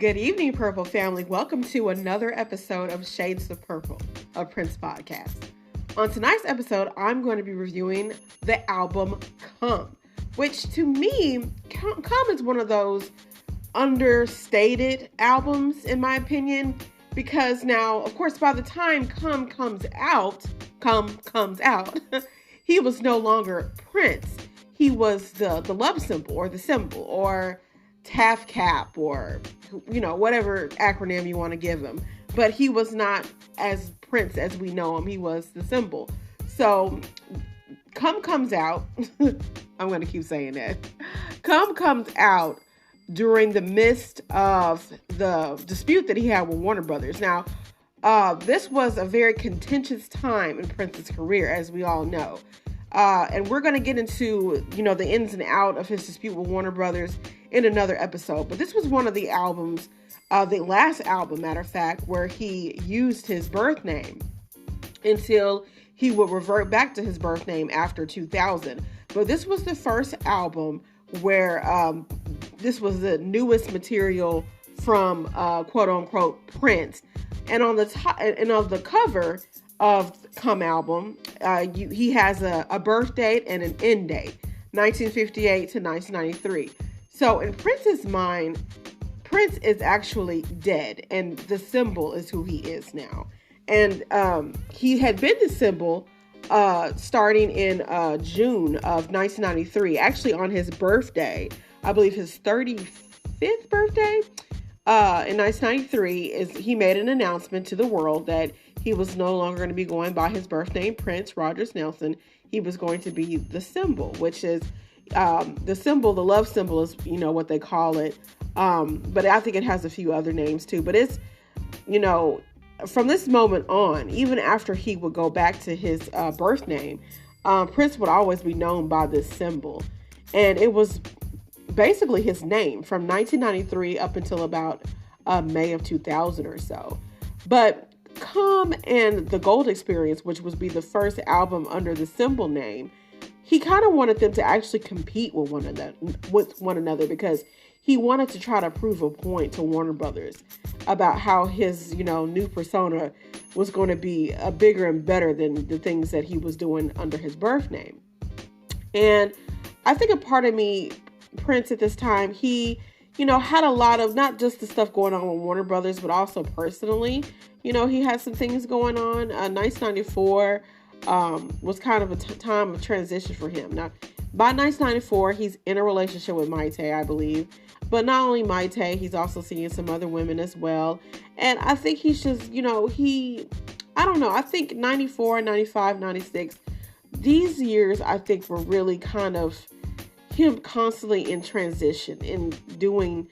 Good evening, Purple family. Welcome to another episode of Shades of Purple, a Prince podcast. On tonight's episode, I'm going to be reviewing the album Come, which to me, Come is one of those understated albums, in my opinion, because now, of course, by the time Come comes out, he was no longer Prince. He was the love symbol or the symbol or TAFCAP or, whatever acronym you want to give him. But he was not as Prince as we know him. He was the symbol. So Come comes out. I'm going to keep saying that. Come comes out during the midst of the dispute that he had with Warner Brothers. Now, this was a very contentious time in Prince's career, as we all know. And we're going to get into, the ins and out of his dispute with Warner Brothers in another episode. But this was one of the albums, the last album, matter of fact, where he used his birth name until he would revert back to his birth name after 2000. But this was the first album where this was the newest material from quote unquote Prince. And on the top and on the cover of Come album, he has a birth date and an end date, 1958 to 1993. So in Prince's mind, Prince is actually dead, and the symbol is who he is now. And he had been the symbol starting in June of 1993, actually on his birthday, I believe his 35th birthday. In 1993, he made an announcement to the world that he was no longer going to be going by his birth name, Prince Rogers Nelson. He was going to be the symbol, which is the symbol, the love symbol is, what they call it. But I think it has a few other names too. But it's, from this moment on, even after he would go back to his birth name, Prince would always be known by this symbol. And it was basically his name from 1993 up until about May of 2000 or so. But Come and The Gold Experience, which would be the first album under the symbol name, he kind of wanted them to actually compete with one another because he wanted to try to prove a point to Warner Brothers about how his, new persona was going to be bigger and better than the things that he was doing under his birth name. And I think a part of me, Prince at this time, he, had a lot of not just the stuff going on with Warner Brothers, but also personally, he had some things going on. 1994 was kind of a time of transition for him. Now, by 1994, he's in a relationship with Mayte, I believe. But not only Mayte, he's also seeing some other women as well. And I think he's just, I think 94, 95, 96, these years, I think were really kind of him constantly in transition and doing,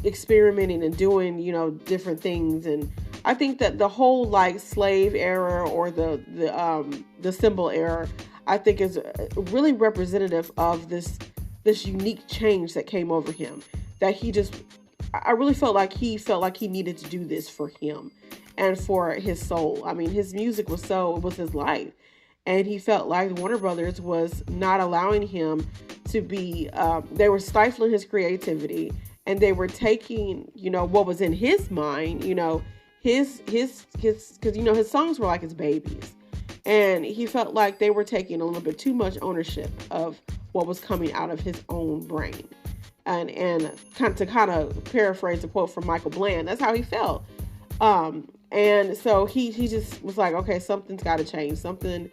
experimenting and doing, different things. And I think that the whole slave era or the symbol era, I think is really representative of this unique change that came over him, that I really felt like he needed to do this for him and for his soul. I mean, his music it was his life. And he felt like Warner Brothers was not allowing him to be, they were stifling his creativity, and they were taking, what was in his mind, his, because, his songs were like his babies. And he felt like they were taking a little bit too much ownership of what was coming out of his own brain. And to paraphrase a quote from Michael Bland, that's how he felt. And so he just was like, okay, something's got to change. Something,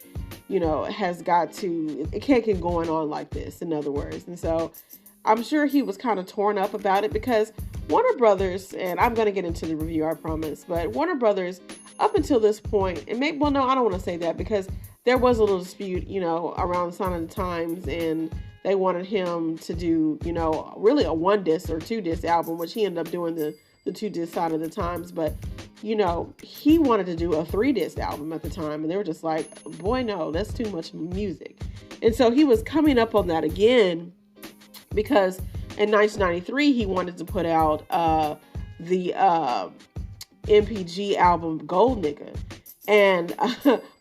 has got to, it can't keep going on like this, in other words. And so I'm sure he was kind of torn up about it because Warner Brothers, and I'm going to get into the review, I promise, but Warner Brothers, up until this point, and I don't want to say that because there was a little dispute, around the Sign of the Times, and they wanted him to do, really a 1-disc or 2-disc album, which he ended up doing the 2-disc Sign of the Times, but he wanted to do a 3-disc album at the time, and they were just like, boy, no, that's too much music. And so he was coming up on that again because in 1993, he wanted to put out the MPG album Gold Nigga. And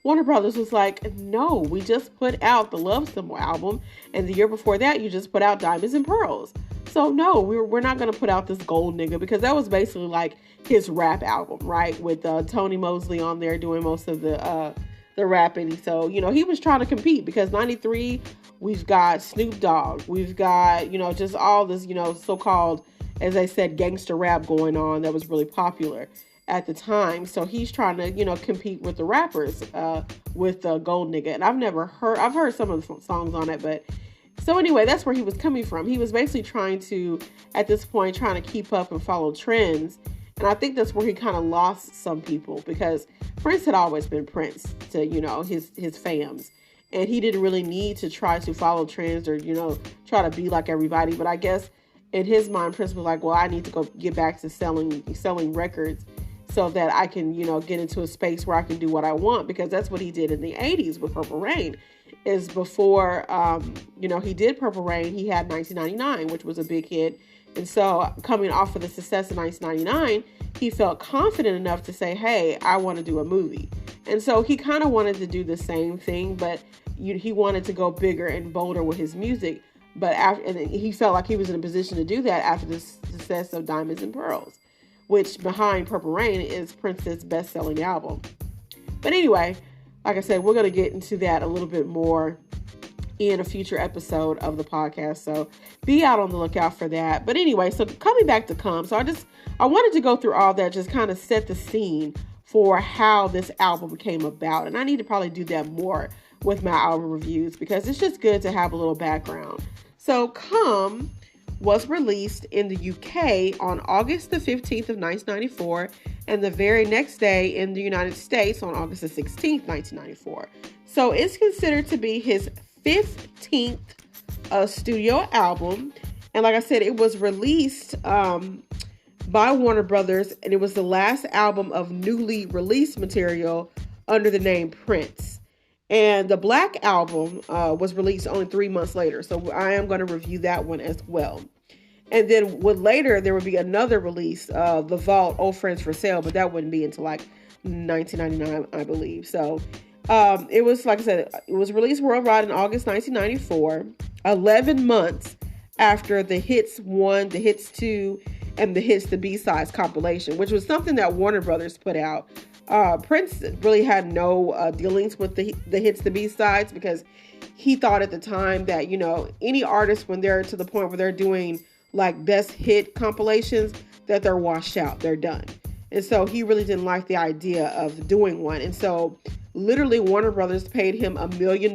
Warner Brothers was like, no, we just put out the Love Symbol album, and the year before that, you just put out Diamonds and Pearls. So no, we're not going to put out this Gold Nigga, because that was basically like his rap album, right? With Tony Mosley on there doing most of the rapping. So, he was trying to compete, because 93, we've got Snoop Dogg. We've got, just all this, so-called, as I said, gangster rap going on that was really popular at the time. So he's trying to, compete with the rappers with Gold Nigga. And I've heard some of the songs on it, but so anyway, that's where he was coming from. He was basically trying to keep up and follow trends. And I think that's where he kind of lost some people, because Prince had always been Prince to, his fans. And he didn't really need to try to follow trends or, try to be like everybody. But I guess in his mind, Prince was like, well, I need to go get back to selling records so that I can, get into a space where I can do what I want, because that's what he did in the 80s with Purple Rain. Is before, he did Purple Rain, he had 1999, which was a big hit. And so coming off of the success of 1999, he felt confident enough to say, hey, I want to do a movie. And so he kind of wanted to do the same thing, but he wanted to go bigger and bolder with his music. And he felt like he was in a position to do that after the success of Diamonds and Pearls, which behind Purple Rain is Prince's best-selling album. But anyway, like I said, we're going to get into that a little bit more in a future episode of the podcast. So be out on the lookout for that. But anyway, so coming back to Come. So I wanted to go through all that, just kind of set the scene for how this album came about. And I need to probably do that more with my album reviews, because it's just good to have a little background. So Come was released in the UK on August the 15th of 1994, and the very next day in the United States on August the 16th, 1994. So it's considered to be his 15th studio album. And like I said, it was released by Warner Brothers, and it was the last album of newly released material under the name Prince. And the Black Album was released only 3 months later. So I am going to review that one as well. And then later, there would be another release, The Vault, Old Friends for Sale, but that wouldn't be until like 1999, I believe. So it was, like I said, it was released worldwide in August 1994, 11 months after the Hits 1, the Hits 2, and the Hits the B-Sides compilation, which was something that Warner Brothers put out. Prince really had no dealings with the Hits the B-Sides, because he thought at the time that, any artist, when they're to the point where they're doing like best hit compilations, that they're washed out, they're done. And so he really didn't like the idea of doing one. And so literally Warner Brothers paid him $1 million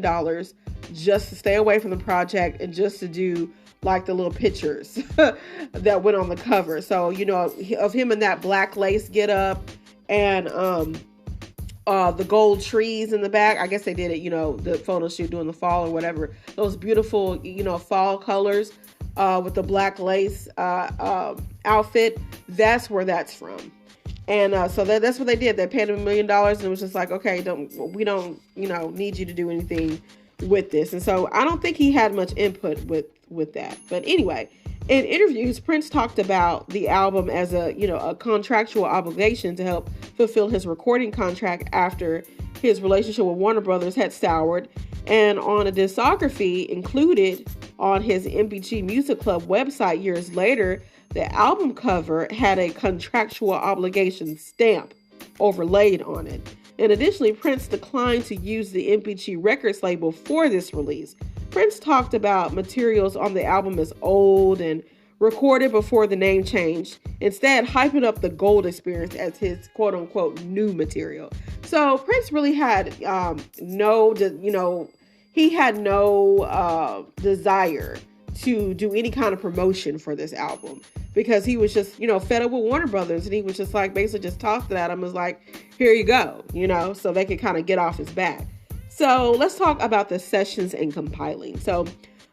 just to stay away from the project and just to do like the little pictures that went on the cover. So, of him in that black lace get up and the gold trees in the back. I guess they did it, the photo shoot during the fall or whatever. Those beautiful, fall colors. With the black lace outfit, that's where that's from. And so that's what they did. They paid him $1 million, and it was just like, okay, we don't need you to do anything with this. And so I don't think he had much input with that. But anyway, in interviews, Prince talked about the album as a contractual obligation to help fulfill his recording contract after his relationship with Warner Brothers had soured, and on a discography included on his MPG Music Club website years later, the album cover had a contractual obligation stamp overlaid on it. And additionally, Prince declined to use the MPG Records label for this release. Prince talked about materials on the album as old and recorded before the name changed, instead hyping up the Gold Experience as his quote-unquote new material. So Prince really had no desire to do any kind of promotion for this album, because he was just, fed up with Warner Brothers, and he was just like basically just tossed it at him as like, here you go, so they could kind of get off his back. So let's talk about the sessions and compiling. So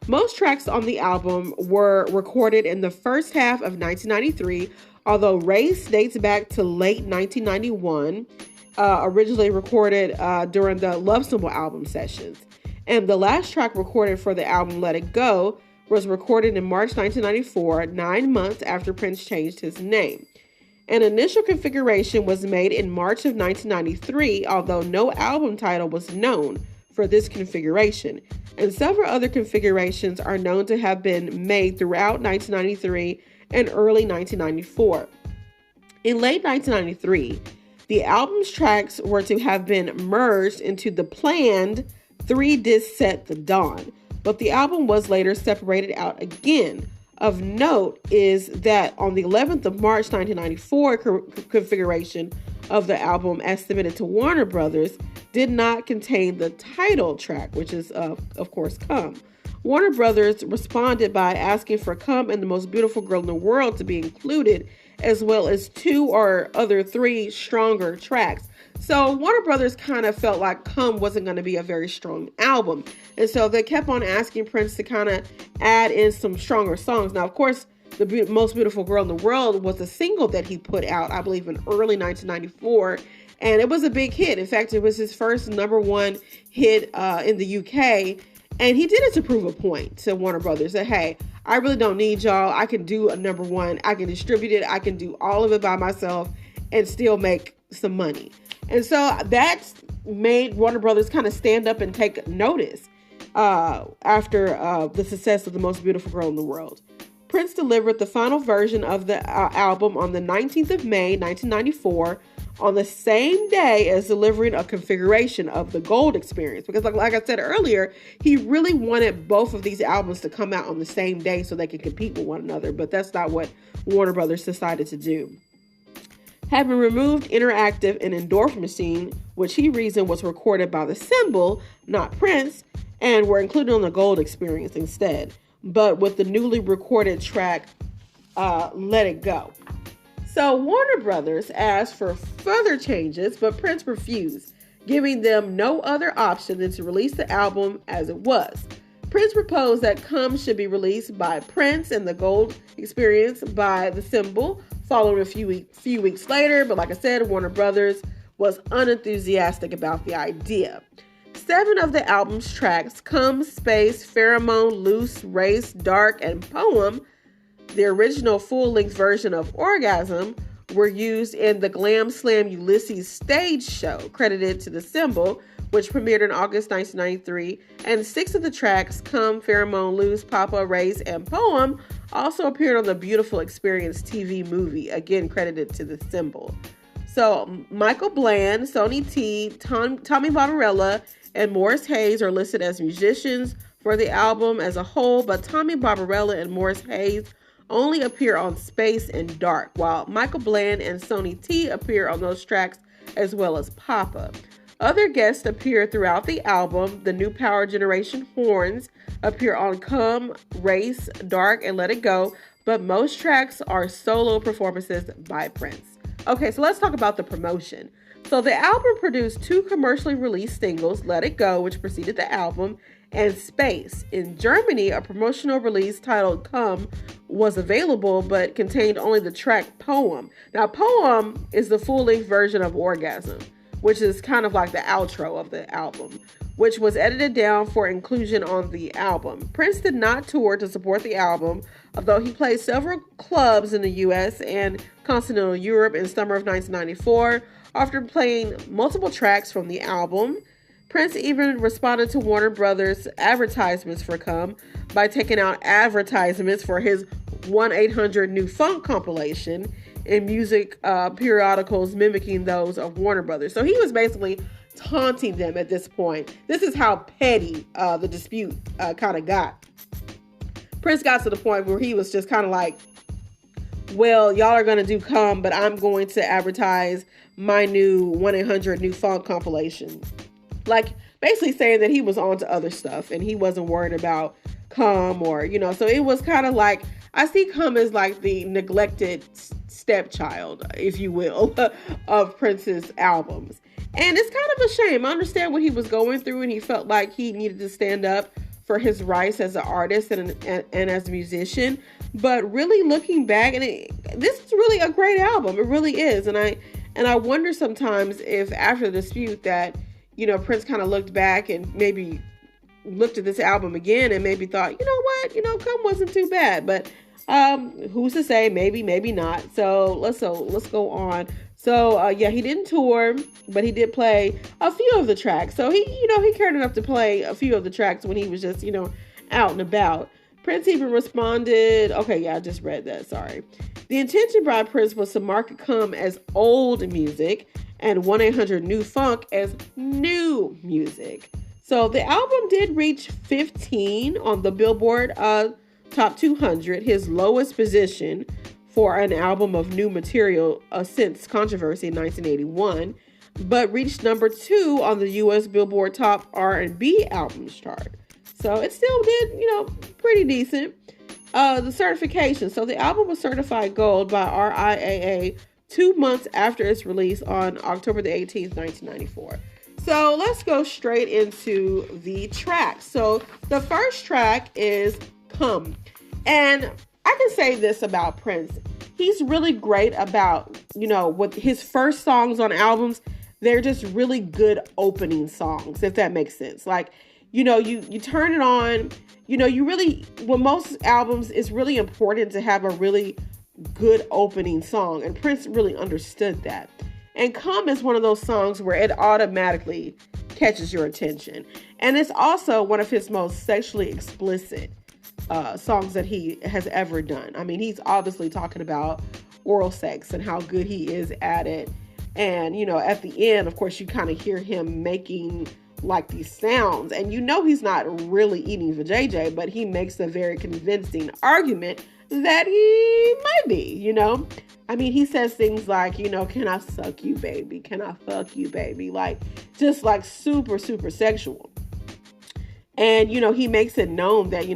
most tracks on the album were recorded in the first half of 1993, although Race dates back to late 1991, originally recorded during the Love Symbol album sessions. And the last track recorded for the album, Let It Go, was recorded in March 1994, 9 months after Prince changed his name. An initial configuration was made in March of 1993, although no album title was known for this configuration. And several other configurations are known to have been made throughout 1993 and early 1994. In late 1993, the album's tracks were to have been merged into the planned 3-disc set The Dawn, but the album was later separated out again. Of note is that on the 11th of March 1994 configuration of the album, as submitted to Warner Brothers, did not contain the title track, which is, of course, Come. Warner Brothers responded by asking for Come and The Most Beautiful Girl in the World to be included, as well as 2 or other 3 stronger tracks. So Warner Brothers kind of felt like Come wasn't going to be a very strong album. And so they kept on asking Prince to kind of add in some stronger songs. Now, of course, The Most Beautiful Girl in the World was a single that he put out, I believe, in early 1994. And it was a big hit. In fact, it was his first #1 hit in the UK. And he did it to prove a point to Warner Brothers that, hey, I really don't need y'all. I can do a #1. I can distribute it. I can do all of it by myself and still make some money. And so that made Warner Brothers kind of stand up and take notice after the success of The Most Beautiful Girl in the World. Prince delivered the final version of the album on the 19th of May, 1994, on the same day as delivering a configuration of the Gold Experience. Because like I said earlier, he really wanted both of these albums to come out on the same day so they could compete with one another. But that's not what Warner Brothers decided to do. Having removed Interactive and Endorphin Machine, which he reasoned was recorded by The Symbol, not Prince, and were included on the Gold Experience instead, but with the newly recorded track, Let It Go. So Warner Brothers asked for further changes, but Prince refused, giving them no other option than to release the album as it was. Prince proposed that Come should be released by Prince and the Gold Experience by The Symbol, following a few weeks later, but like I said, Warner Brothers was unenthusiastic about the idea. 7 of the album's tracks, Come, Space, Pheromone, Loose, Race, Dark, and Poem, the original full-length version of Orgasm, were used in the Glam Slam Ulysses stage show, credited to The Symbol, which premiered in August 1993, and 6 of the tracks, Come, Pheromone, Loose, Papa, Race, and Poem, also appeared on the Beautiful Experience TV movie, again credited to The Symbol. So Michael Bland, Sonny T, Tommy Barbarella, and Morris Hayes are listed as musicians for the album as a whole, but Tommy Barbarella and Morris Hayes only appear on Space and Dark, while Michael Bland and Sonny T appear on those tracks as well as Papa. Other guests appear throughout the album. The New Power Generation horns appear on Come, Race, Dark, and Let It Go, but most tracks are solo performances by Prince. Okay, so let's talk about the promotion. So the album produced 2 commercially released singles, Let It Go, which preceded the album, and Space. In Germany, a promotional release titled Come was available, but contained only the track Poem. Now, Poem is the full-length version of Orgasm, which is kind of like the outro of the album, which was edited down for inclusion on the album. Prince did not tour to support the album, although he played several clubs in the US and continental Europe in summer of 1994. After playing multiple tracks from the album, Prince even responded to Warner Brothers' advertisements for Come by taking out advertisements for his 1-800 New Funk compilation in music periodicals mimicking those of Warner Brothers. So he was basically taunting them at this point. This is how petty the dispute kind of got. Prince got to the point where he was just kind of like, well, y'all are going to do Come, but I'm going to advertise my new 1-800 New Funk compilation. Like, basically saying that he was on to other stuff and he wasn't worried about Come or, so it was kind of like, I see Come as like the neglected stepchild, if you will, of Prince's albums. And it's kind of a shame. I understand what he was going through and he felt like he needed to stand up for his rights as an artist and as a musician. But really looking back, this is really a great album. It really is. And I wonder sometimes if after the dispute that, Prince kind of looked back and maybe looked at this album again and maybe thought, you know what, Come wasn't too bad. But Who's to say? Maybe, maybe not. So let's go on. So yeah, he didn't tour, but he did play a few of the tracks. So he cared enough to play a few of the tracks when he was just out and about. Prince even responded. Okay, yeah, I just read that. Sorry. The intention by Prince was to market Come as old music and 1-800 New Funk as new music. So the album did reach 15 on the Billboard Top 200, his lowest position for an album of new material since Controversy in 1981, but reached number 2 on the U.S. Billboard Top R&B Albums chart. So it still did, pretty decent. The certification. So the album was certified gold by RIAA 2 months after its release on October the 18th, 1994. So let's go straight into the track. So the first track is Come. And I can say this about Prince. He's really great about, with his first songs on albums, they're just really good opening songs, if that makes sense. Like, you turn it on, with most albums, it's really important to have a really good opening song. And Prince really understood that. And Come is one of those songs where it automatically catches your attention. And it's also one of his most sexually explicit songs that he has ever done. I mean, he's obviously talking about oral sex and how good he is at it. And, at the end, of course, you kind of hear him making like these sounds. And he's not really eating vajayjay, but he makes a very convincing argument that he might be, I mean, he says things like, can I suck you, baby? Can I fuck you, baby? Like, just like super, super sexual. And, he makes it known that, he,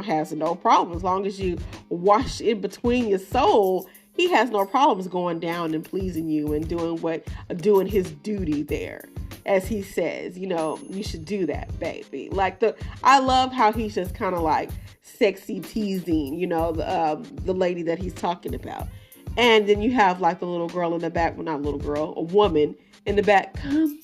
has no problem. As long as you wash in between your soul, he has no problems going down and pleasing you and doing his duty there. As he says, you should do that, baby. Like I love how he's just kind of like sexy teasing, the lady that he's talking about. And then you have like the little girl in the back, well, not a little girl, a woman in the back, come,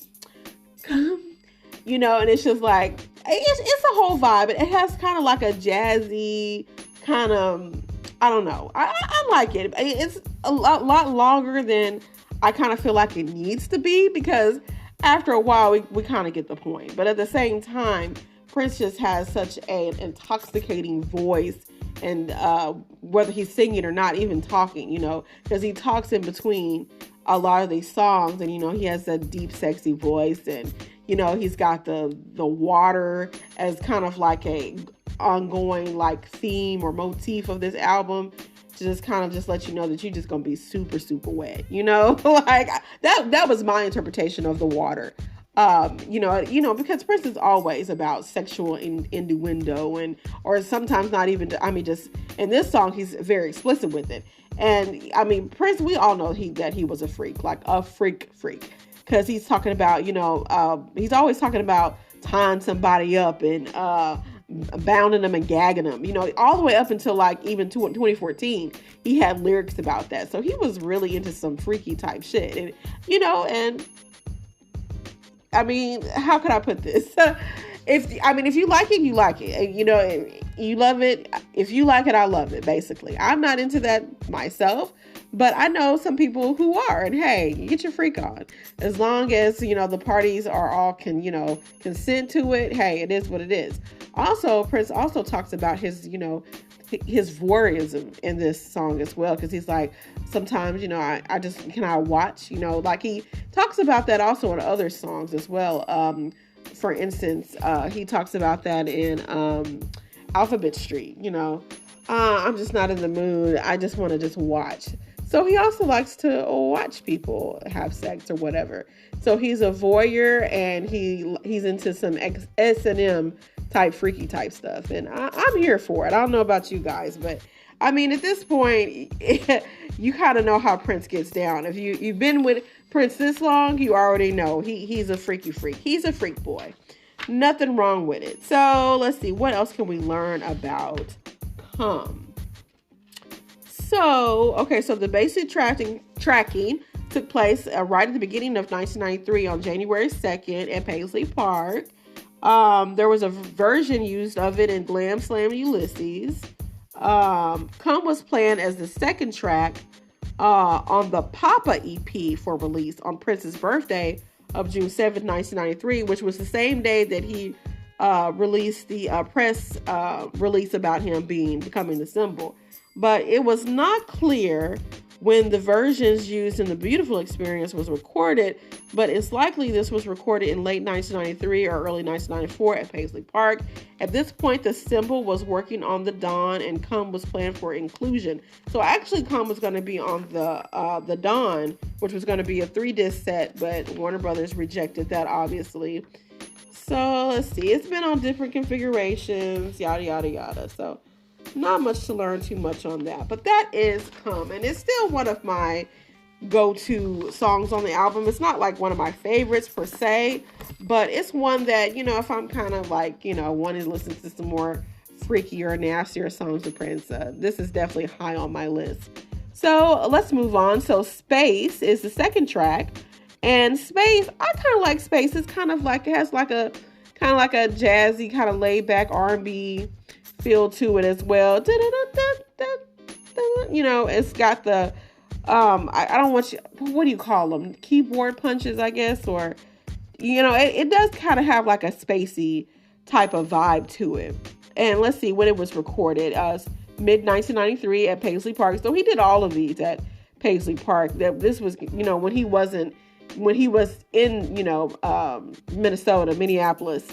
and it's just like, it's a whole vibe. It has kind of like a jazzy kind of, I don't know. I like it. It's a lot longer than I kind of feel like it needs to be, because after a while we kind of get the point. But at the same time, Prince just has such an intoxicating voice, and whether he's singing or not, even talking, because he talks in between a lot of these songs, and he has that deep, sexy voice, and he's got the water as kind of like a ongoing like theme or motif of this album, to just kind of just let you know that you're just gonna be super, super wet, like that was my interpretation of the water. Because Prince is always about sexual innuendo, or sometimes not even, just in this song, he's very explicit with it. And Prince, we all know that he was a freak, like a freak, because he's talking about, he's always talking about tying somebody up and bounding them and gagging them, all the way up until like even 2014, he had lyrics about that. So he was really into some freaky type shit. And, how could I put this? If you like it, you like it. You love it. If you like it, I love it, basically. I'm not into that myself, but I know some people who are. And hey, you get your freak on. As long as, the parties are all consent to it, hey, it is what it is. Also, Prince also talks about his voyeurism in this song as well, because he's like, sometimes, can I watch, like he talks about that also in other songs as well. For instance, he talks about that in Alphabet Street, I'm just not in the mood. I just want to just watch. So he also likes to watch people have sex or whatever. So he's a voyeur, and he's into some S&M type freaky type stuff. And I'm here for it. I don't know about you guys, but at this point, you kind of know how Prince gets down. If you've been with Prince this long, you already know he's a freaky freak. He's a freak boy. Nothing wrong with it. So let's see. What else can we learn about Come? So the basic tracking took place right at the beginning of 1993 on January 2nd at Paisley Park. There was a version used of it in Glam Slam Ulysses. Come was planned as the second track on the Papa EP for release on Prince's birthday of June 7th, 1993, which was the same day that he released the press release about him becoming the symbol. But it was not clear when the versions used in the Beautiful Experience was recorded, but it's likely this was recorded in late 1993 or early 1994 at Paisley Park. At this point, the symbol was working on the Dawn, and Come was planned for inclusion. So actually, Come was going to be on the Dawn, which was going to be a 3-disc set, but Warner Brothers rejected that, obviously. So let's see, it's been on different configurations, yada yada yada. So not much to learn too much on that, but that is Come, and it's still one of my go-to songs on the album. It's not like one of my favorites per se, but it's one that, if I'm kind of like, wanting to listen to some more freakier, nastier songs of Prince, this is definitely high on my list. So let's move on. So Space is the second track, and Space, I kind of like Space. It's kind of like, it has like a jazzy, kind of laid back R&B feel to it as well. It's got the I don't want you, what do you call them, keyboard punches, I guess, or it does kind of have like a spacey type of vibe to it. And let's see when it was recorded, mid 1993 at Paisley Park. So he did all of these at Paisley Park. This was when he was in Minnesota, Minneapolis.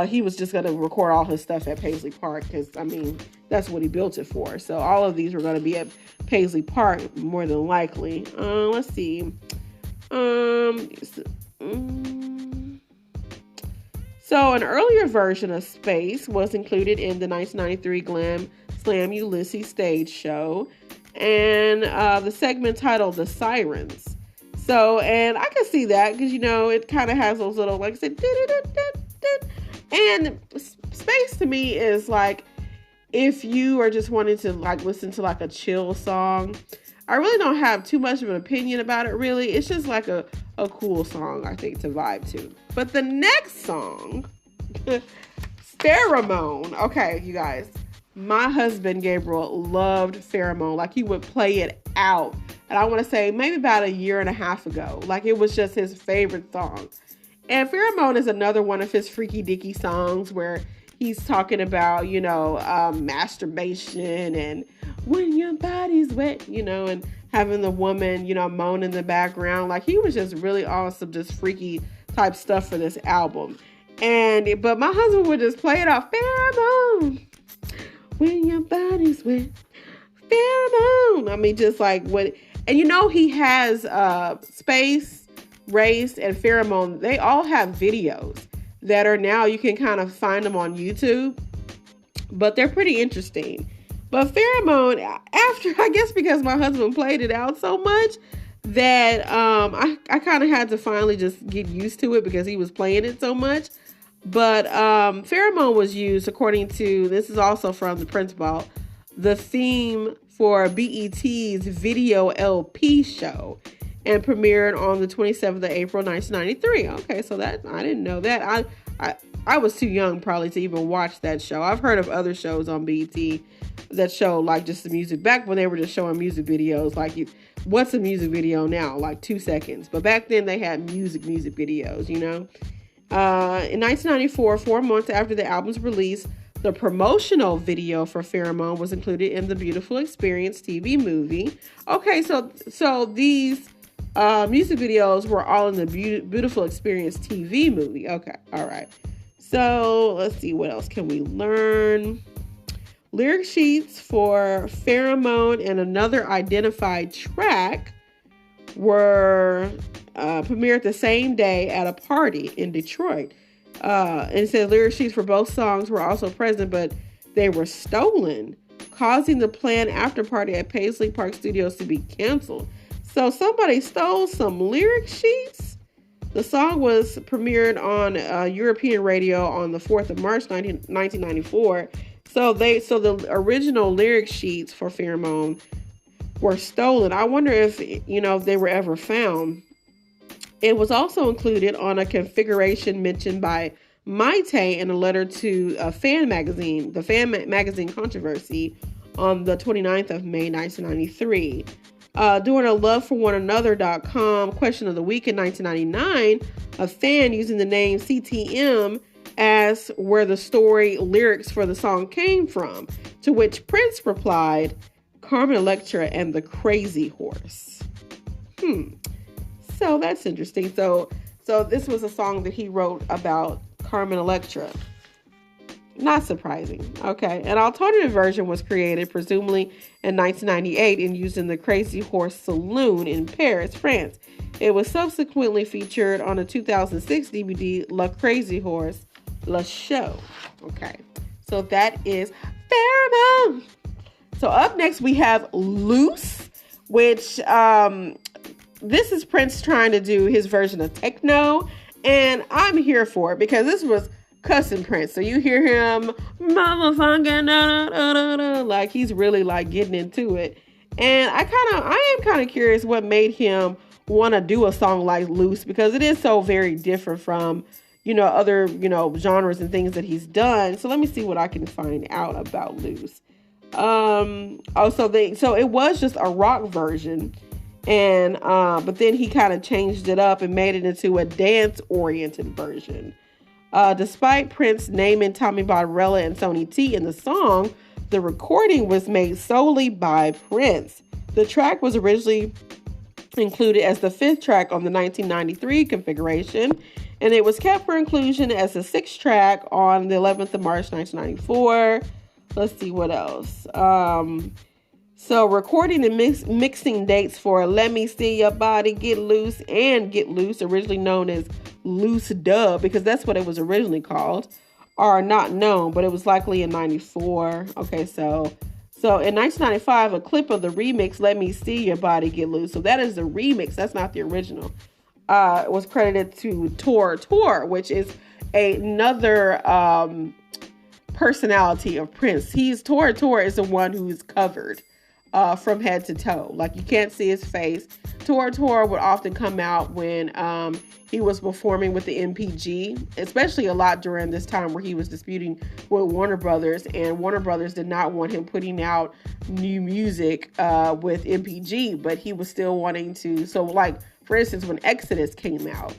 He was just going to record all his stuff at Paisley Park because, that's what he built it for. So all of these were going to be at Paisley Park, more than likely. Let's see. So an earlier version of Space was included in the 1993 Glam Slam Ulysses stage show, and the segment titled The Sirens. So, and I can see that because, it kind of has those little, like I said, and Space to me is like, if you are just wanting to like listen to like a chill song, I really don't have too much of an opinion about it, really. It's just like a cool song, I think, to vibe to. But the next song, Pheromone. Okay, you guys, my husband, Gabriel, loved Pheromone. Like, he would play it out. And I want to say maybe about a year and a half ago. Like, it was just his favorite song. And Pheromone is another one of his freaky dicky songs where he's talking about, masturbation and when your body's wet, and having the woman, moan in the background. Like, he was just really awesome, just freaky type stuff for this album. But my husband would just play it off. Pheromone, when your body's wet, pheromone. Just like what, and he has Space, Race, and Pheromone. They all have videos that are now, you can kind of find them on YouTube, but they're pretty interesting. But Pheromone, after, I guess because my husband played it out so much that I kind of had to finally just get used to it because he was playing it so much. But Pheromone was used, according to, this is also from the Prince Vault, the theme for BET's Video LP show, and premiered on the 27th of April, 1993. Okay, so that, I didn't know that. I was too young probably to even watch that show. I've heard of other shows on BET that show like just the music, back when they were just showing music videos. Like, what's a music video now? Like 2 seconds. But back then they had music videos, In 1994, 4 months after the album's release, the promotional video for Pheromone was included in the Beautiful Experience TV movie. Okay, so these music videos were all in the Beautiful Experience TV movie. Okay, all right. So let's see, what else can we learn? Lyric sheets for Pheromone and Another Identified Track were premiered the same day at a party in Detroit. And it says lyric sheets for both songs were also present, but they were stolen, causing the planned after party at Paisley Park Studios to be canceled. So somebody stole some lyric sheets. The song was premiered on European radio on the 4th of March, 1994. So the original lyric sheets for Pheromone were stolen. I wonder if, if they were ever found. It was also included on a configuration mentioned by Maite in a letter to Fan Magazine, the Fan Magazine controversy on the 29th of May, 1993. During a loveforOneAnother.com question of the week in 1999, a fan using the name CTM asked where the story lyrics for the song came from, to which Prince replied, Carmen Electra and the Crazy Horse. So that's interesting. So this was a song that he wrote about Carmen Electra. Not surprising. Okay. An alternative version was created, presumably in 1998, and used in the Crazy Horse Saloon in Paris, France. It was subsequently featured on a 2006 DVD, La Crazy Horse, Le Show. Okay. So that is Pheromone. So up next we have Loose, which this is Prince trying to do his version of techno, and I'm here for it because this was cussing Prince. So you hear him motherfucking like he's really like getting into it. And I am kind of curious what made him want to do a song like Loose, because it is so very different from, other, genres and things that he's done. So let me see what I can find out about Loose. So it was just a rock version, and but then he kind of changed it up and made it into a dance oriented version. Despite Prince naming Tommy Barbarella and Sonny T in the song, the recording was made solely by Prince. The track was originally included as the 5th track on the 1993 configuration, and it was kept for inclusion as the 6th track on the 11th of March 1994. Let's see what else. So recording and mixing dates for Let Me See Your Body, Get Loose, and Get Loose, originally known as Loose Dub, because that's what it was originally called, are not known, but it was likely in 94. Okay, so in 1995, a clip of the remix, Let Me See Your Body, Get Loose, so that is the remix, that's not the original, was credited to Tor, which is another personality of Prince. Tor is the one who's covered from head to toe. Like, you can't see his face. Tor would often come out when he was performing with the MPG, especially a lot during this time where he was disputing with Warner Brothers, and Warner Brothers did not want him putting out new music with MPG, but he was still wanting to. So, like, for instance, when Exodus came out,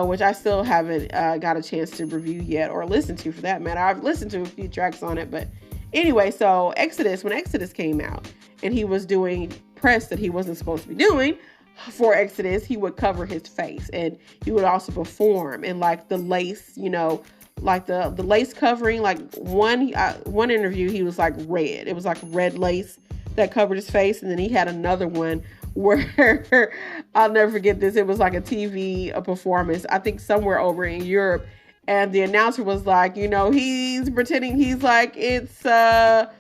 which I still haven't got a chance to review yet, or listen to for that matter. I've listened to a few tracks on it, but anyway, so when Exodus came out and he was doing press that he wasn't supposed to be doing for Exodus, he would cover his face, and he would also perform in like the lace, like the lace covering. Like one interview, he was like red. It was like red lace that covered his face, and then he had another one where I'll never forget this. It was like a TV performance, I think somewhere over in Europe, and the announcer was like, he's pretending he's like it's the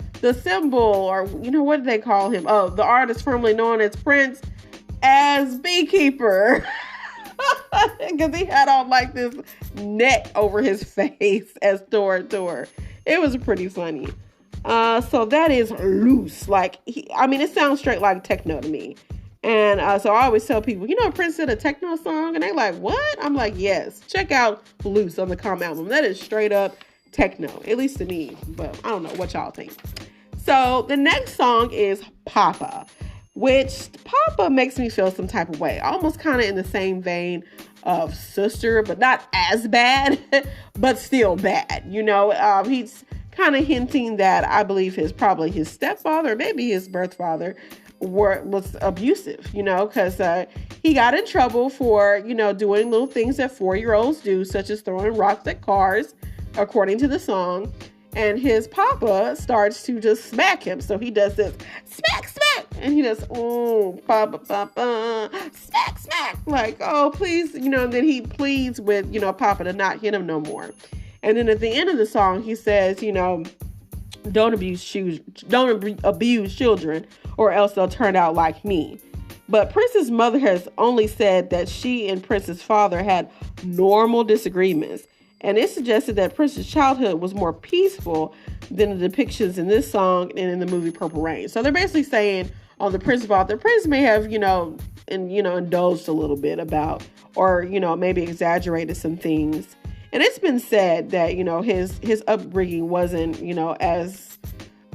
symbol, or what do they call him? Oh, the artist formerly known as Prince, as Beekeeper, because he had on like this net over his face as Tor. It was pretty funny. So that is Loose. Like, it sounds straight like techno to me. And so I always tell people, Prince did a techno song, and they're like, what? I'm like, yes, check out Loose on the Calm album. That is straight up techno, at least to me, but I don't know what y'all think. So the next song is Papa, which Papa makes me feel some type of way, almost kind of in the same vein of Sister, but not as bad, but still bad. He's kind of hinting that I believe probably his stepfather, maybe his birth father, was abusive, because he got in trouble for, doing little things that 4-year-olds do, such as throwing rocks at cars, according to the song. And his papa starts to just smack him. So he does this, smack, and he does, oh, papa, smack, like, oh, please, and then he pleads with, papa to not hit him no more. And then at the end of the song, he says, don't abuse children, or else they'll turn out like me. But Prince's mother has only said that she and Prince's father had normal disagreements, and it suggested that Prince's childhood was more peaceful than the depictions in this song and in the movie Purple Rain. So they're basically saying on the Prince fault that Prince may have, indulged a little bit about, or, maybe exaggerated some things. And it's been said that, his upbringing wasn't, as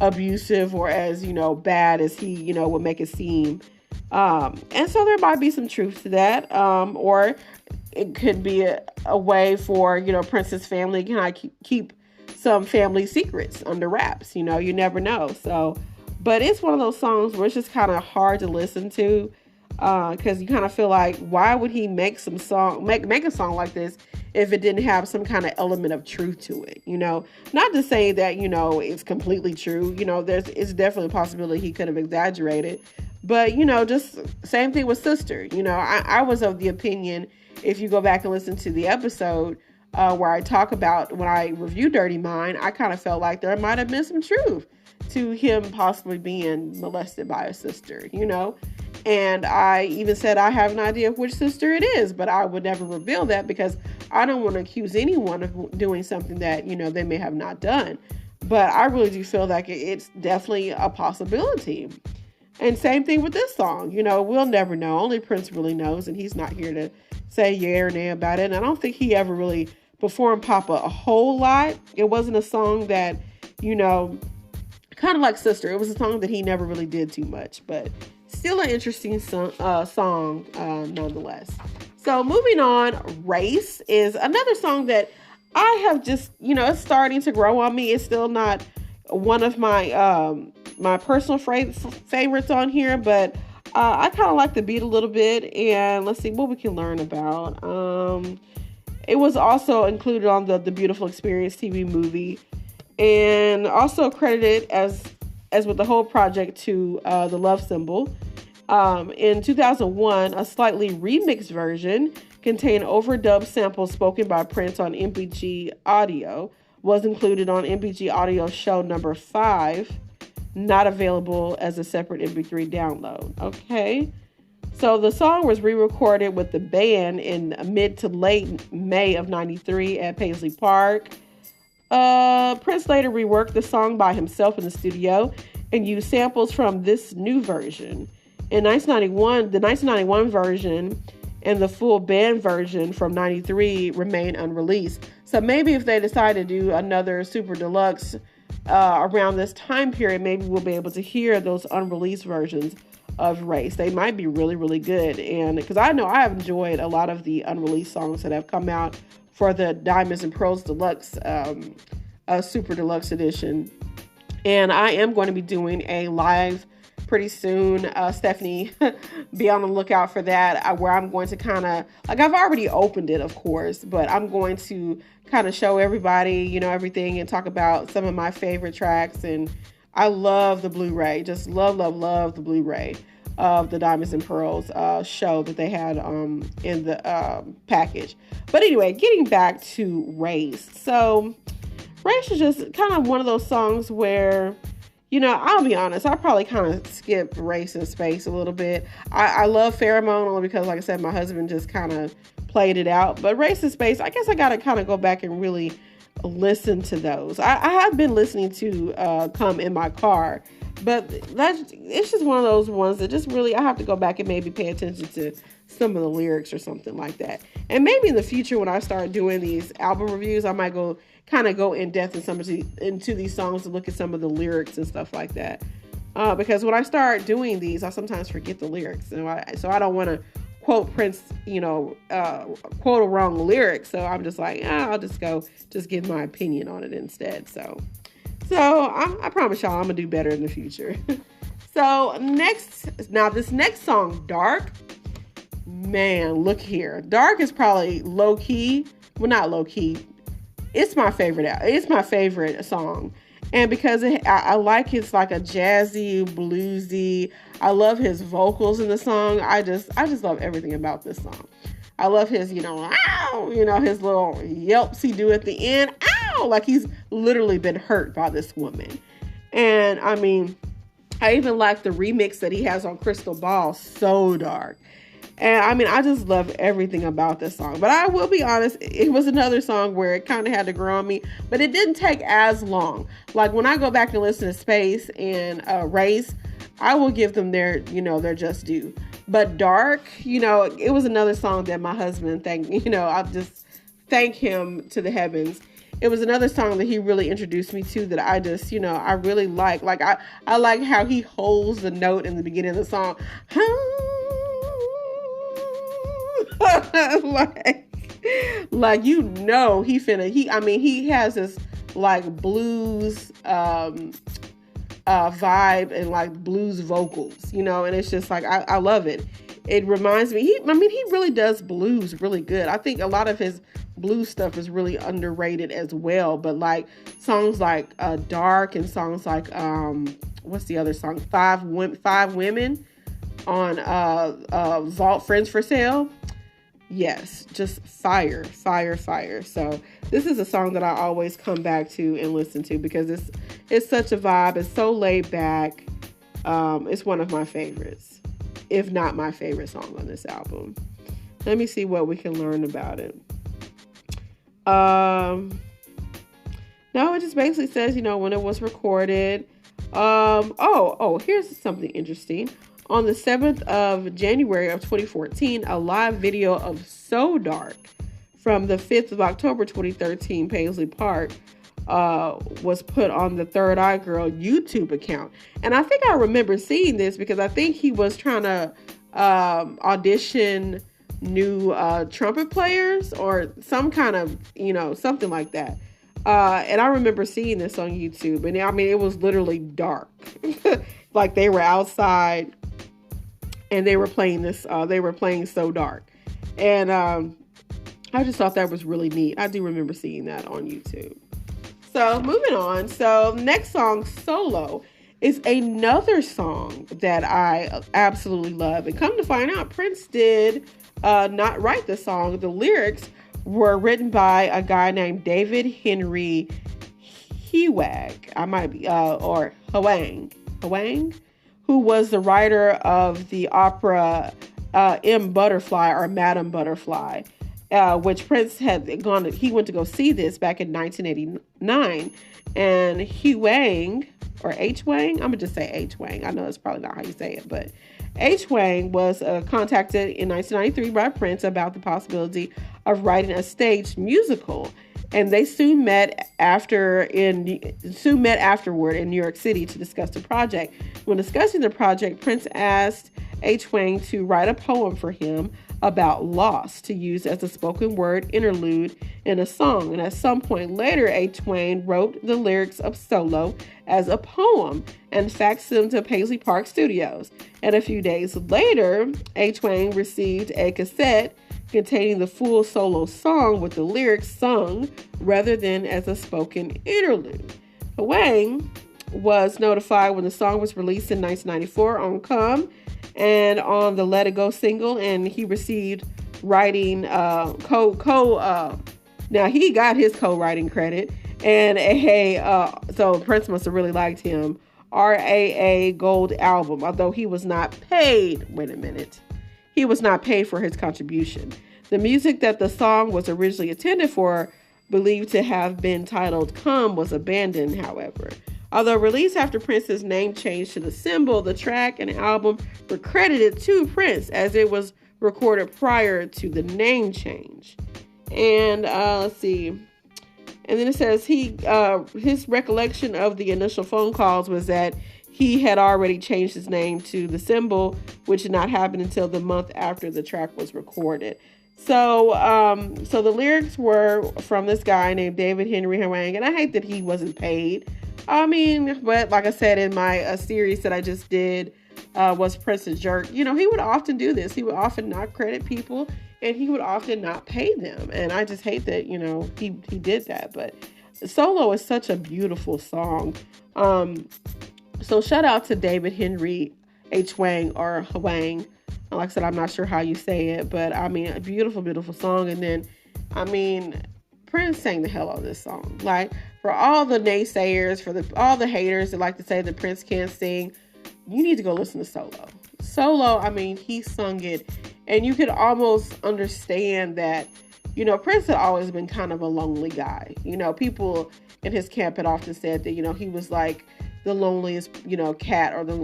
abusive or as, bad as he, would make it seem. And so there might be some truth to that. Or it could be a way for, Prince's family to kind of keep some family secrets under wraps. You never know. So, but it's one of those songs where it's just kind of hard to listen to, because you kind of feel like, why would he make a song like this if it didn't have some kind of element of truth to it? Not to say that, it's completely true. It's definitely a possibility he could have exaggerated. But, just same thing with Sister. I was of the opinion, if you go back and listen to the episode where I talk about when I reviewed Dirty Mind, I kind of felt like there might have been some truth to him possibly being molested by a sister, And I even said I have an idea of which sister it is, but I would never reveal that because I don't want to accuse anyone of doing something that, they may have not done. But I really do feel like it's definitely a possibility. And same thing with this song. We'll never know. Only Prince really knows, and he's not here to say yay or nay about it. And I don't think he ever really performed Papa a whole lot. It wasn't a song that, kind of like Sister. It was a song that he never really did too much, but still an interesting song nonetheless. So moving on, Race is another song that I have just, it's starting to grow on me. It's still not one of my my personal favorites on here, but I kind of like the beat a little bit, and let's see what we can learn about. It was also included on the Beautiful Experience TV movie, and also credited as with the whole project to The Love Symbol. In 2001, a slightly remixed version containing overdubbed samples spoken by Prince on MPG Audio was included on MPG Audio show number 5, not available as a separate MP3 download. Okay. So the song was re-recorded with the band in mid to late May of 93 at Paisley Park. Prince later reworked the song by himself in the studio and used samples from this new version. In 1991, the 1991 version and the full band version from 93 remain unreleased. So maybe if they decide to do another super deluxe around this time period, maybe we'll be able to hear those unreleased versions of Race. They might be really, really good. And because I know I have enjoyed a lot of the unreleased songs that have come out for the Diamonds and Pearls Deluxe, Super Deluxe Edition. And I am going to be doing a live pretty soon. Stephanie, be on the lookout for that, where I'm going to kind of, I've already opened it, of course, but I'm going to kind of show everybody, everything, and talk about some of my favorite tracks. And I love the Blu-ray, just love the Blu-ray of the Diamonds and Pearls show that they had in the package. But anyway, getting back to Race. So Race is just kind of one of those songs where, I'll be honest, I probably kind of skipped Race in Space a little bit. I love Pheromone only because, like I said, my husband just kind of played it out. But Race in Space, I guess I got to kind of go back and really listen to those. I have been listening to Come in My Car, but it's just one of those ones that just really, I have to go back and maybe pay attention to some of the lyrics or something like that. And maybe in the future when I start doing these album reviews, I might go in depth into these songs to look at some of the lyrics and stuff like that. Because when I start doing these, I sometimes forget the lyrics. So I don't want to quote Prince, quote a wrong lyric. So I'm just like, I'll just give my opinion on it instead. So I promise y'all I'm going to do better in the future. So this next song, Dark, man, look here. Dark is probably low key. Well, not low key. It's my favorite. It's my favorite song. And because I like it's like a jazzy, bluesy. I love his vocals in the song. I just love everything about this song. I love his, ow, his little yelps he do at the end. Ow, like he's literally been hurt by this woman. And I mean, I even like the remix that he has on Crystal Ball, So Dark. And I mean, I just love everything about this song. But I will be honest, it was another song where it kind of had to grow on me. But it didn't take as long. Like when I go back and listen to Space and Race, I will give them their just due. But Dark, it was another song that my husband I just thank him to the heavens. it was another song that he really introduced me to that I just, I really like. Like I like how he holds the note in the beginning of the song. like he has this like blues vibe and like blues vocals, and it's just like I love it. It reminds me, he really does blues really good. I think a lot of his blues stuff is really underrated as well. But like songs like Dark and songs like what's the other song? Five Women on Vault Friends for Sale. Yes, just fire. So this is a song that I always come back to and listen to because it's such a vibe. It's so laid back. It's one of my favorites, if not my favorite song on this album. Let me see what we can learn about it. No, it just basically says, when it was recorded. Here's something interesting. On the 7th of January of 2014, a live video of So Dark from the 5th of October 2013 Paisley Park was put on the Third Eye Girl YouTube account. And I think I remember seeing this because I think he was trying to audition new trumpet players or some kind of, something like that. And I remember seeing this on YouTube. And it was literally dark. Like they were outside and they were playing this, they were playing So Dark. And I just thought that was really neat. I do remember seeing that on YouTube. So moving on. So next song, Solo, is another song that I absolutely love. And come to find out, Prince did not write the song. The lyrics were written by a guy named David Henry Hwang. Or Hwang, who was the writer of the opera M. Butterfly or Madame Butterfly, which Prince he went to go see this back in 1989. And Hwang, or H-Wang, I'm going to just say H-Wang. I know that's probably not how you say it, but H-Wang was contacted in 1993 by Prince about the possibility of writing a staged musical. And they soon met afterward in New York City to discuss the project. When discussing the project, Prince asked H-Wang to write a poem for him about loss to use as a spoken word interlude in a song. And at some point later, H-Wang wrote the lyrics of Solo as a poem and faxed them to Paisley Park Studios. And a few days later, H-Wang received a cassette containing the full Solo song with the lyrics sung rather than as a spoken interlude. Hwang was notified when the song was released in 1994 on Come and on the Let It Go single, and he received writing now he got his co-writing credit, and so Prince must have really liked him, RAA Gold album, although he was not paid. He was not paid for his contribution. The music that the song was originally intended for, believed to have been titled Come, was abandoned, however. Although released after Prince's name change to the symbol, the track and album were credited to Prince as it was recorded prior to the name change. And let's see. And then it says his recollection of the initial phone calls was that he had already changed his name to the symbol, which did not happen until the month after the track was recorded. So the lyrics were from this guy named David Henry Hwang, and I hate that he wasn't paid. But like I said in my series that I just did, was Prince a Jerk? He would often do this. He would often not credit people, and he would often not pay them. And I just hate that, he did that. But Solo is such a beautiful song. So shout out to David Henry Hwang or Hwang. Like I said, I'm not sure how you say it, but a beautiful, beautiful song. And then, Prince sang the hell out of this song. Like, for all the naysayers, for all the haters that like to say that Prince can't sing, you need to go listen to Solo. Solo, he sung it, and you could almost understand that, Prince had always been kind of a lonely guy. People in his camp had often said that, he was like the loneliest, cat, or the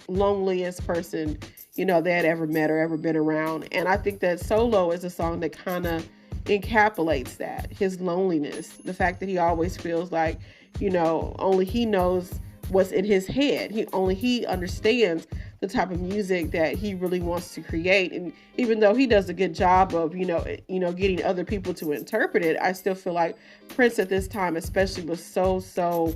loneliest person, they had ever met or ever been around. And I think that Solo is a song that kind of encapsulates that, his loneliness, the fact that he always feels like, only he knows what's in his head. He understands the type of music that he really wants to create. And even though he does a good job of, getting other people to interpret it, I still feel like Prince at this time especially was so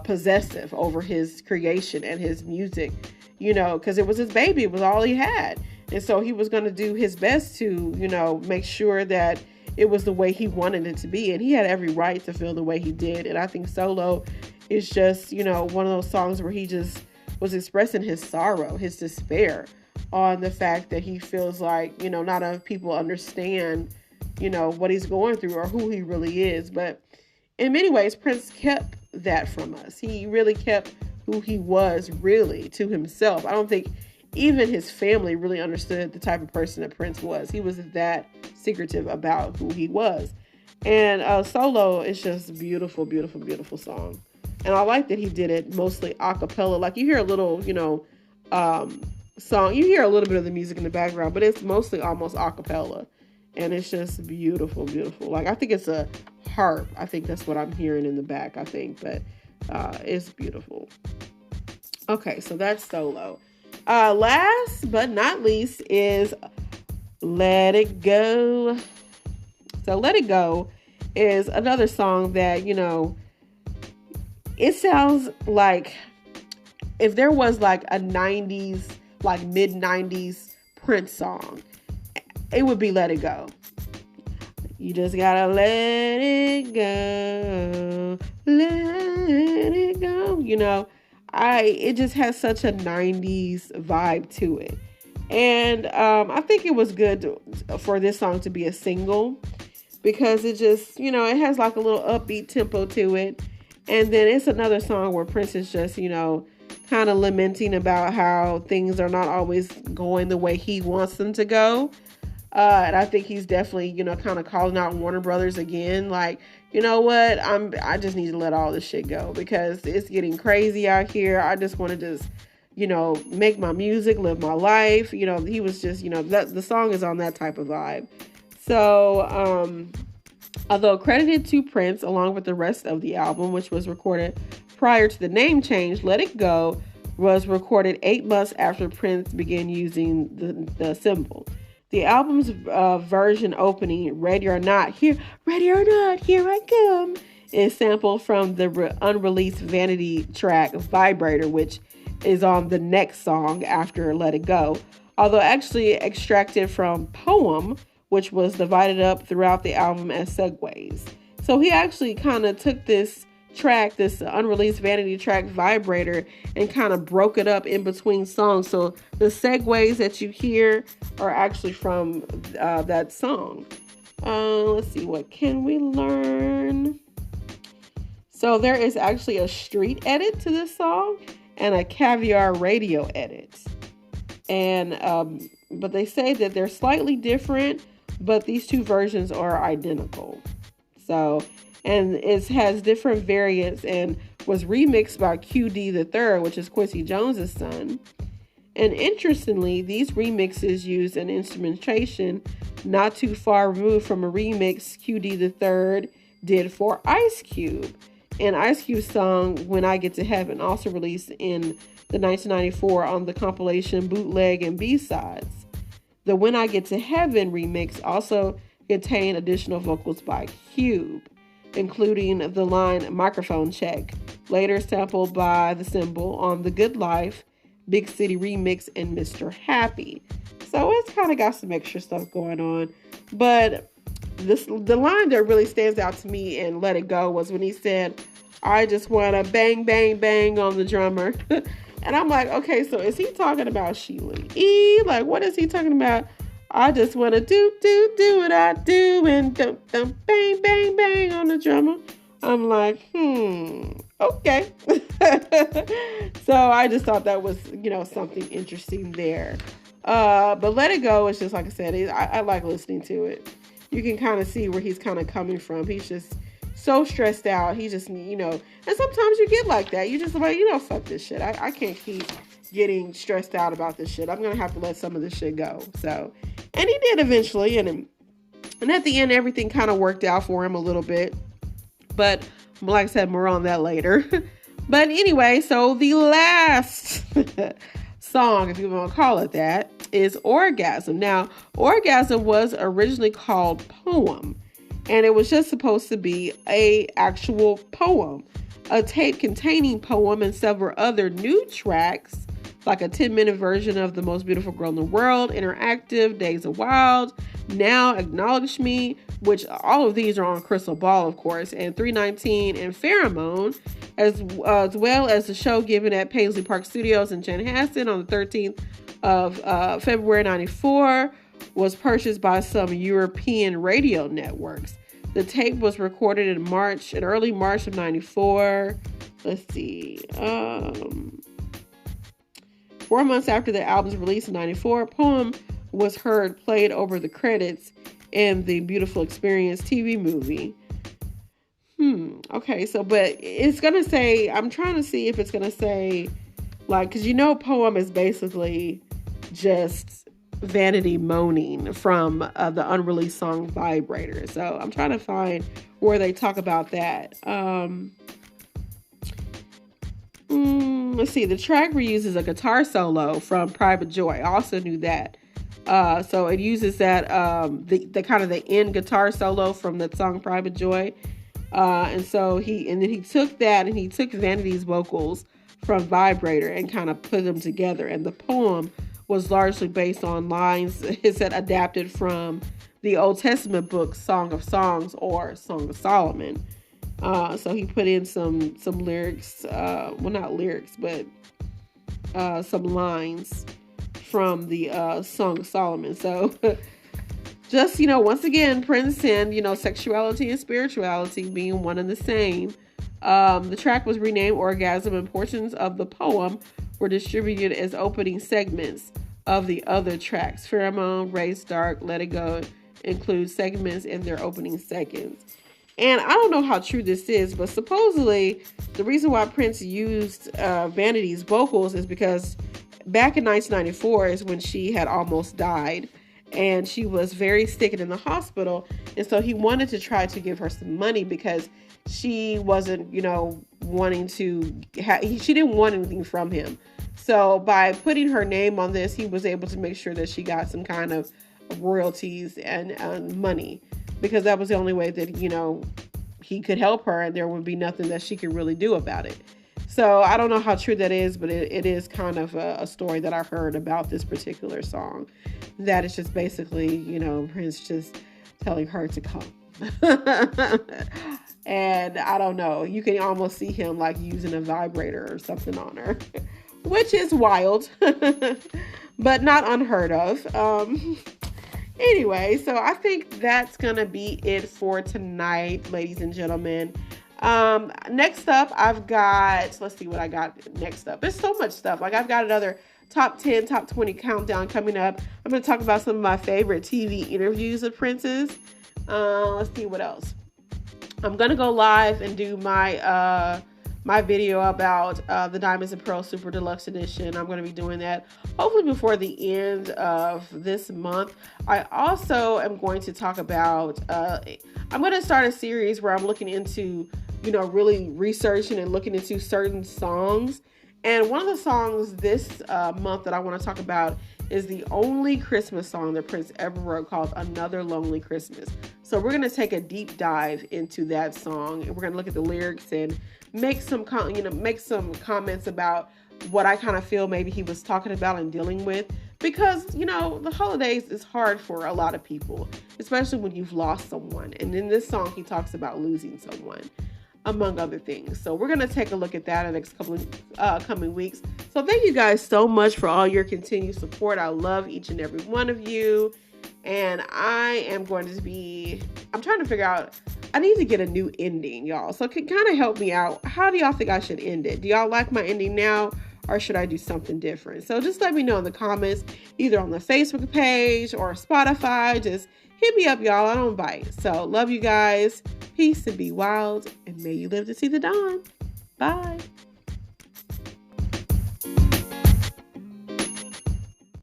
possessive over his creation and his music, because it was his baby. It was all he had. And so he was going to do his best to, make sure that it was the way he wanted it to be. And he had every right to feel the way he did. And I think Solo is just, one of those songs where he just was expressing his sorrow, his despair on the fact that he feels like, not enough people understand, what he's going through or who he really is. But in many ways, Prince kept that from us. He really kept who he was really to himself. I don't think even his family really understood the type of person that Prince was. He was that secretive about who he was. And Solo is just a beautiful, beautiful, beautiful song. And I like that he did it mostly a cappella. Like you hear a little, song, you hear a little bit of the music in the background, but it's mostly almost a cappella. And it's just beautiful, beautiful. Like I think it's a harp. I think that's what I'm hearing in the back, I think. But it's beautiful. Okay, so that's Solo. Last but not least is Let It Go. So Let It Go is another song that, it sounds like if there was like a 90s, like mid 90s Prince song, it would be Let It Go. You just gotta let it go, let it go. It just has such a 90s vibe to it. And I think it was good for this song to be a single because it just, it has like a little upbeat tempo to it. And then it's another song where Prince is just, kind of lamenting about how things are not always going the way he wants them to go. And I think he's definitely, kind of calling out Warner Brothers again. Like, you know what? I just need to let all this shit go because it's getting crazy out here. I just want to just, make my music, live my life. He was just, the song is on that type of vibe. So, although credited to Prince along with the rest of the album, which was recorded prior to the name change, Let It Go was recorded 8 months after Prince began using the symbol. The album's version opening, Ready or Not, Here I Come, is sampled from the unreleased Vanity track Vibrator, which is on the next song after Let It Go, although actually extracted from Poem, which was divided up throughout the album as segues. So he actually kind of took this track, this unreleased Vanity track Vibrator, and kind of broke it up in between songs. So the segues that you hear are actually from that song. Let's see, what can we learn? So there is actually a street edit to this song and a Caviar radio edit. And but they say that they're slightly different, but these two versions are identical. So, and it has different variants and was remixed by QD III, which is Quincy Jones's son. And interestingly, these remixes use an instrumentation not too far removed from a remix QD III did for Ice Cube. And Ice Cube's song When I Get to Heaven, also released in the 1994 on the compilation Bootleg and B-Sides. The When I Get to Heaven remix also contained additional vocals by Cube, including the line Microphone Check, later sampled by The Symbol on The Good Life, Big City Remix, and Mr. Happy. So it's kind of got some extra stuff going on. But the line that really stands out to me in Let It Go was when he said, I just want to bang, bang, bang on the drummer. And I'm like, okay, so is he talking about Sheila E? Like, what is he talking about? I just want to do what I do and dump, bang, bang, bang on the drummer. I'm like, okay. So I just thought that was, something interesting there. But Let It Go is just, like I said, I like listening to it. You can kind of see where he's kind of coming from. He's just so stressed out. He just, and sometimes you get like that. You just like, fuck this shit. I can't keep getting stressed out about this shit. I'm going to have to let some of this shit go. So, and he did eventually. And And at the end, everything kind of worked out for him a little bit. But like I said, more on that later. But anyway, so the last song, if you want to call it that, is Orgasm. Now, Orgasm was originally called Poem, and it was just supposed to be a actual poem, a tape containing Poem and several other new tracks, like a 10-minute version of The Most Beautiful Girl in the World, Interactive, Days of Wild, Now, Acknowledge Me, which all of these are on Crystal Ball, of course, and 319 and Pheromone, as well as the show given at Paisley Park Studios in Chanhassen on the 13th of February 94, was purchased by some European radio networks. The tape was recorded in early March of 94. Let's see. 4 months after the album's release in 94, Poem was heard played over the credits in the Beautiful Experience TV movie. Okay, so, but it's going to say, I'm trying to see if it's going to say, like, because Poem is basically just Vanity moaning from the unreleased song Vibrator. So I'm trying to find where they talk about that. Let's see. The track reuses a guitar solo from Private Joy. I also knew that. So it uses that the kind of the end guitar solo from that song Private Joy. And then he took that and he took Vanity's vocals from Vibrator and kind of put them together. And the poem was largely based on lines it said adapted from the Old Testament book Song of Songs or Song of Solomon. So he put in some lyrics, well, not lyrics, but some lines from the Song of Solomon. So just, once again, Prince and, sexuality and spirituality being one and the same. The track was renamed Orgasm, and portions of the poem were distributed as opening segments of the other tracks. Pheromone, Race Dark, Let It Go include segments in their opening seconds. And I don't know how true this is, but supposedly the reason why Prince used Vanity's vocals is because back in 1994 is when she had almost died. And she was very sick and in the hospital. And so he wanted to try to give her some money because she wasn't, wanting to, she didn't want anything from him. So by putting her name on this, he was able to make sure that she got some kind of royalties and money, because that was the only way that, he could help her and there would be nothing that she could really do about it. So I don't know how true that is, but it is kind of a story that I heard about this particular song. That is just basically, Prince just telling her to come. And I don't know, you can almost see him like using a vibrator or something on her, which is wild, but not unheard of. Anyway, so I think that's going to be it for tonight, ladies and gentlemen. Next up, let's see what I got next up. There's so much stuff. Like, I've got another top 10, top 20 countdown coming up. I'm going to talk about some of my favorite TV interviews of Prince's. Let's see what else. I'm going to go live and do my video about the Diamonds and Pearls Super Deluxe Edition. I'm going to be doing that hopefully before the end of this month. I also am going to talk about, I'm going to start a series where I'm looking into, really researching and looking into certain songs. And one of the songs this month that I want to talk about is the only Christmas song that Prince ever wrote, called Another Lonely Christmas. So we're going to take a deep dive into that song, and we're going to look at the lyrics and make some comments about what I kind of feel maybe he was talking about and dealing with, because the holidays is hard for a lot of people, especially when you've lost someone. And in this song, he talks about losing someone, among other things. So we're going to take a look at that in the next couple of coming weeks. So thank you guys so much for all your continued support. I love each and every one of you. And I'm trying to figure out, I need to get a new ending, y'all. So it can kind of help me out. How do y'all think I should end it? Do y'all like my ending now, or should I do something different? So just let me know in the comments, either on the Facebook page or Spotify. Just hit me up, y'all. I don't bite. So love you guys. Peace and be wild, and may you live to see the dawn. Bye.